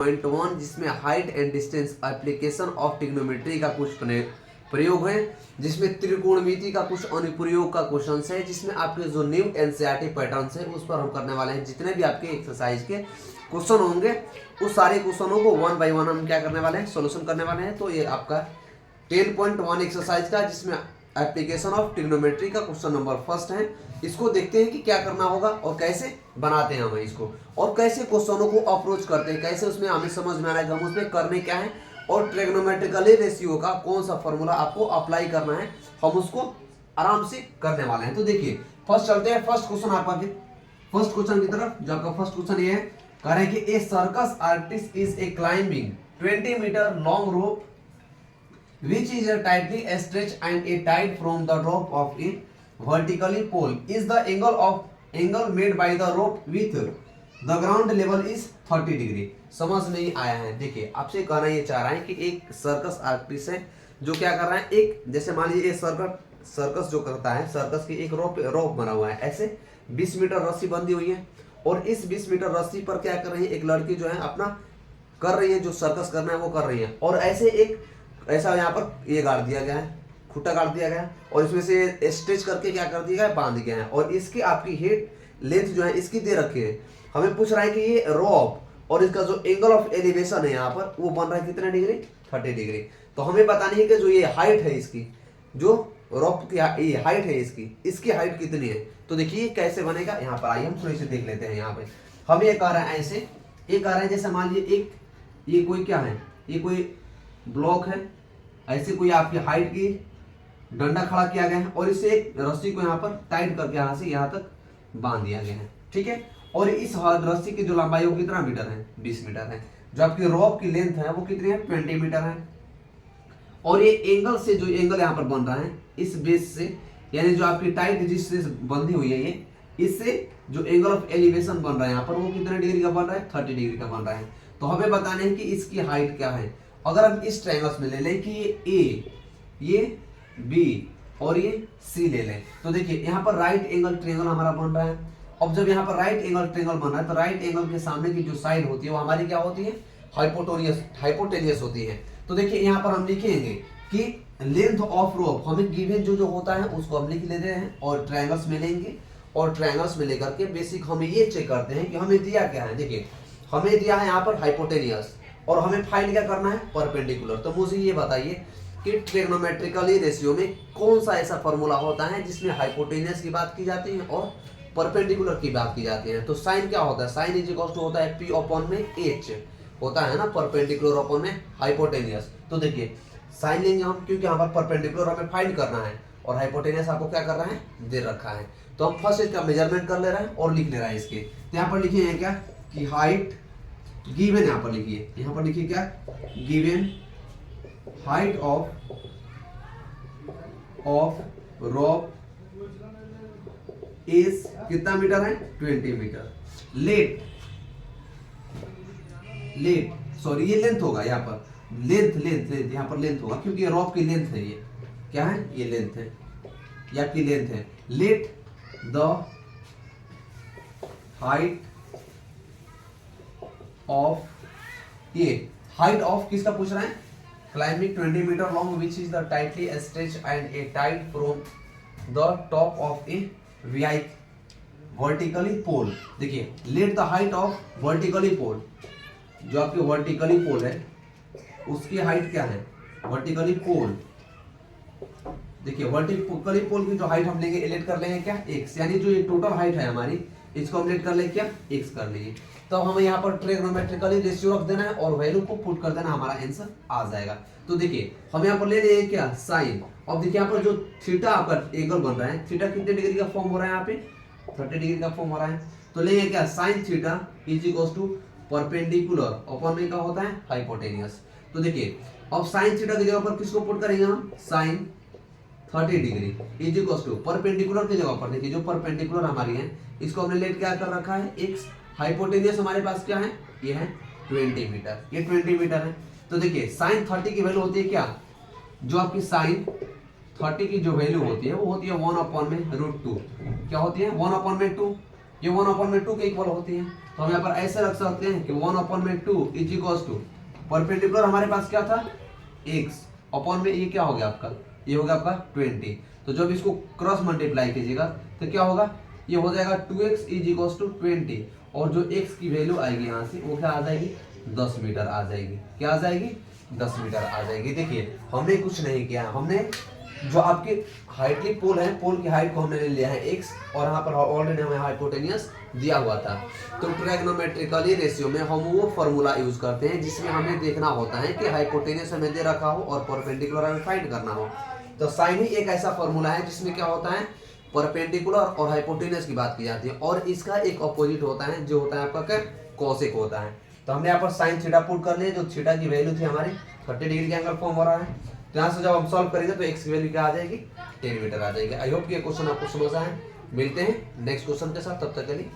Point 1 जिसमें height and distance application of trigonometry का कुछ प्रयोग है, जिसमें त्रिकोणमिति का कुछ अनुप्रयोग का क्वेश्चन है, जिसमें आपके जो न्यू एनसीईआरटी पैटर्न है उस पर हम करने वाले हैं। जितने भी आपके एक्सरसाइज के क्वेश्चन होंगे उस सारे क्वेश्चनों को 1 बाय 1 हम क्या करने वाले हैं, सोल्यूशन करने वाले हैं। तो ये आपका 10.1 एक्सरसाइज का जिसमें एप्लीकेशन ऑफ ट्रिग्नोमेट्री का क्वेश्चन नंबर फर्स्ट है। इसको देखते हैं कि क्या करना होगा और कैसे बनाते हैं हम इसको, और कैसे क्वेश्चनों को अप्रोच करते हैं, कैसे उसमें हमें समझ में आ रहा है कि हम उसमें करने क्या है, और ट्रिग्नोमेट्रिकली रेशियो का कौन सा फॉर्मूला आपको अप्लाई करना है, हम उसको आराम से करने वाले हैं। तो देखिए फर्स्ट चलते हैं फर्स्ट क्वेश्चन आपका, फर्स्ट क्वेश्चन की तरफ। जो आपका फर्स्ट क्वेश्चन ये है, कह रहे हैं कि a circus artist is a climbing 20 metre long rope which is tightly stretched and a tied from the rope of a vertically pole is the angle made by the rope with the ground level is 30 degree. समझ नहीं आया है। देखिए आपसे कहना ये चाह रहा है कि एक सर्कस आर्टिस्ट है जो क्या कर रहा है, एक जैसे मान लीजिए सर्कस जो करता है, सर्कस की एक रोप बना हुआ है, ऐसे 20 मीटर रस्सी बंधी हुई है, और इस 20 मीटर रस्सी पर क्या कर रही है, एक लड़की जो है अपना कर रही है, जो सर्कस करना है वो कर रही है, और ऐसे एक ऐसा यहाँ पर ये गाड़ दिया गया है, खुट्टा गाड़ दिया गया है, और इसमें से स्ट्रेच करके क्या कर दिया गया है, बांध गया है, और इसकी आपकी हेड लेंथ जो है इसकी दे रखी है। हमें पूछ रहा है कि ये रोप और इसका जो एंगल ऑफ एलिवेशन है यहाँ पर वो बन रहा है कितने डिग्री, 30 डिग्री। तो हमें बतानी है कि जो ये हाइट है इसकी, जो रोप की ये हाइट है इसकी हाइट कितनी है। तो देखिए कैसे बनेगा, यहाँ पर आइए हम थोड़ी सी देख लेते हैं। यहाँ पे हम ये कह रहे हैं ऐसे, ये कह रहे हैं जैसे मान लीजिए एक ये कोई क्या है, ये कोई ब्लॉक है, ऐसे कोई आपकी हाइट की डंडा खड़ा किया गया है, और इसे एक रस्सी को यहाँ पर टाइट करके यहाँ से यहाँ तक बांध दिया गया है, ठीक है। और इस रस्सी की जो लंबाई वो कितना मीटर है, 20 मीटर है। जो आपकी रोप की लेंथ है वो कितनी है, 20 मीटर है। और ये एंगल से जो एंगल यहाँ पर बन रहा है इस बेस से, यानी जो आपकी टाइट जिससे बंधी हुई है ये, इससे जो एंगल ऑफ एलिवेशन बन रहा है यहाँ पर वो कितने डिग्री का बन रहा है, 30 डिग्री का बन रहा है। तो हमें बताना है कि इसकी हाइट क्या है। अगर हम इस ट्रायंगल्स में ले लें कि ये ए, ये बी और ये सी ले लें, तो देखिए यहाँ पर राइट एंगल ट्रायंगल हमारा बन रहा है। अब जब यहाँ पर राइट एंगल ट्रायंगल बन रहा है तो राइट एंगल के सामने की जो साइड होती है वो हमारी क्या होती है, हाइपोटेनियस होती है। तो देखिए यहाँ पर हम लिखेंगे कि लेंथ ऑफ रोप हमें गिवन जो होता है उसको हम लिख लेते हैं, और ट्रायंगल्स में लेंगे, और ट्रायंगल्स में लेकर के बेसिक हमें ये चेक करते हैं कि हमें दिया क्या है। देखिए हमें दिया है यहाँ पर हाइपोटेनियस, और हमें फाइंड क्या करना है, परपेंडिकुलर। तो मुझे ये बताइए कि ट्रिग्नोमेट्रिकली रेशियो में कौन सा ऐसा फॉर्मूला होता है जिसमें हाइपोटेनियस की बात की जाती है और परपेंडिकुलर की बात की जाती है। तो साइन क्या होता है, साइन इज इक्वल टू होता है P अपॉन में H होता है ना, परपेंडिकुलर अपॉन में हाइपोटेनियस। तो देखिए साइन लेंगे हम, क्योंकि यहाँ पर परपेंडिकुलर हमें फाइंड करना है, और हाइपोटेनियस आपको क्या कर रहा है, दे रखा है। तो हम फर्स्ट इसका मेजरमेंट कर ले रहे हैं और लिख ले रहा है इसके। तो यहाँ पर लिखिए क्या कि हाइट गिवन, यहाँ पर लिखिए, यहाँ पर लिखिए क्या, given height of rope is कितना मीटर है, 20 मीटर। लेट सॉरी ये लेंथ होगा, यहाँ पर लेंथ यहाँ पर लेंथ होगा, क्योंकि रोप की लेंथ है, ये क्या है, ये लेंथ है, या की लेंथ है। लेट द हाइट ऑफ, ये हाइट ऑफ किसका पूछ रहा है, climbing 20 metre long which is the tightly stretch and a tight from the top of a vertically pole. देखिए let the height of vertically pole, जो आपकी vertically पोल है उसकी हाइट क्या है, वर्टिकली पोल। देखिए वर्टिकली पोल की जो हाइट हम लेंगे लेट कर लेंगे क्या, x, यानी जो ये टोटल हाइट है हमारी इसको हम लेट कर लेंगे क्या, x कर लेंगे। तो हमें यहाँ पर ट्रिग्नोमेट्रिकली रेशियो रख देना है और वैल्यू को पुट कर देना, हमारा आंसर आ जाएगा। तो देखिए हम यहाँ पर ले रहे हैं क्या, साइन। अब देखिए यहाँ पर जो थीटा आपका एंगल बन रहा है, थीटा कितने डिग्री का फॉर्म हो रहा है, यहाँ पे 30 डिग्री का फॉर्म हो रहा है। तो लेंगे क्या, sine theta is equal to perpendicular upon में क्या होता है, हाइपोटेनियस। तो देखिए अब साइन थीटा की जगह पर किसको पुट करेंगे हम, sine 30 degree is equal to perpendicular की जगह पर, देखिए जो परपेंडिकुलर हमारी है इसको हमने लेट क्या कर रखा है, x। हाइपोटेनियस हमारे पास क्या है, ये है 20 मीटर, ये 20 मीटर है। तो देखिए साइन 30 की वैल्यू होती है क्या, जो आपकी साइन 30 की जो वैल्यू होती है वो होती है 1 अपॉन में √2। क्या होती है, 1 अपॉन में 2। ये 1/2 के इक्वल होती है। तो हम यहाँ पर ऐसे रख सकते हैं कि 1/2 इज इक्वल टू परपेंडिकुलर हमारे पास क्या था x अपॉन में ये क्या हो गया आपका, ये हो गया आपका 20। तो जब इसको क्रॉस मल्टीप्लाई कीजिएगा तो क्या होगा, ये हो जाएगा 2x इज इक्वल टू 20 और जो x की वैल्यू आएगी यहाँ से वो क्या आ जाएगी 10 मीटर आ जाएगी। क्या आ जाएगी 10 मीटर आ जाएगी। देखिए हमने कुछ नहीं किया, हमने जो आपके हाइटली पोल है पोल की हाइट को हमने ले लिया है x और यहाँ पर ऑलरेडी हमें हाइपोटेनियस दिया हुआ था। तो ट्रायगोनोमेट्रिकली रेशियो में हम वो फॉर्मूला यूज करते हैं जिसमें हमें देखना होता है कि हाइपोटेनियस हमें दे रखा हो और परपेंडिकुलर हमें फाइंड करना हो। तो साइन ही एक ऐसा फॉर्मूला है जिसमें क्या होता है परपेंडिकुलर और हाइपोटेनियस की बात की जाती है और इसका एक अपोजिट होता है जो होता है आपका क्या कोसेक होता है। तो हमने यहाँ पर साइन थीटा पुट कर लिया, जो थीटा की वैल्यू थी हमारी 30 डिग्री के एंगल फॉर्म हो रहा है। तो यहाँ से जब हम सॉल्व करेंगे तो x की वैल्यू क्या आ जाएगी 10 मीटर आ जाएगी। आई होप ये क्वेश्चन आपको समझ आए। मिलते हैं नेक्स्ट क्वेश्चन के साथ, तब तक के लिए